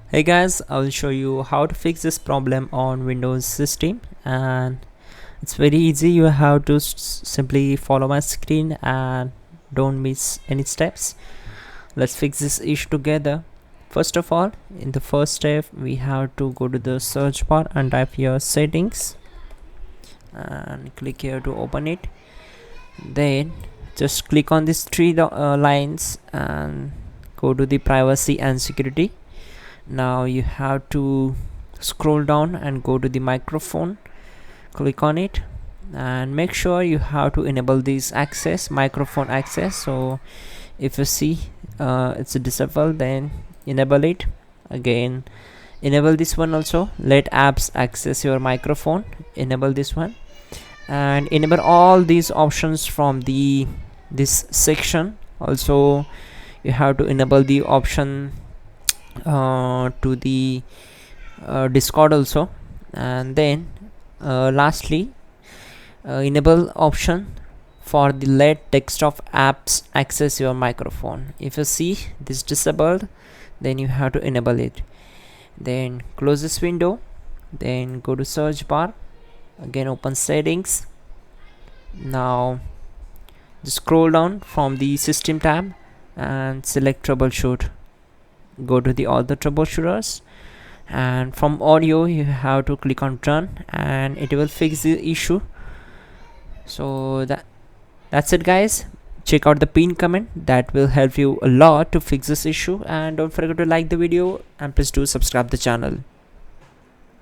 Hey guys, I will show you how to fix this problem on Windows system, and it's very easy. You have to simply follow my screen and don't miss any steps. Let's fix this issue together. First of all, in the first step we have to go to the search bar and type here settings and click here to open it. Then just click on these three lines and go to the privacy and security. Now you have to scroll down and go to the microphone, click on it and make sure you have to enable this microphone access. So if you see it's a disabled, then enable it again. Enable this one also, let apps access your microphone, enable this one and enable all these options from this section. Also you have to enable the option to the Discord also, and then lastly enable option for the let desktop apps access your microphone. If you see this disabled, then you have to enable it. Then close this window, then go to search bar, again open settings. Now just scroll down from the system tab and select troubleshoot. Go to the all the troubleshooters, and from audio you have to click on done and it will fix the issue. So that's it guys. Check out the pin comment, that will help you a lot to fix this issue, and don't forget to like the video and please do subscribe the channel.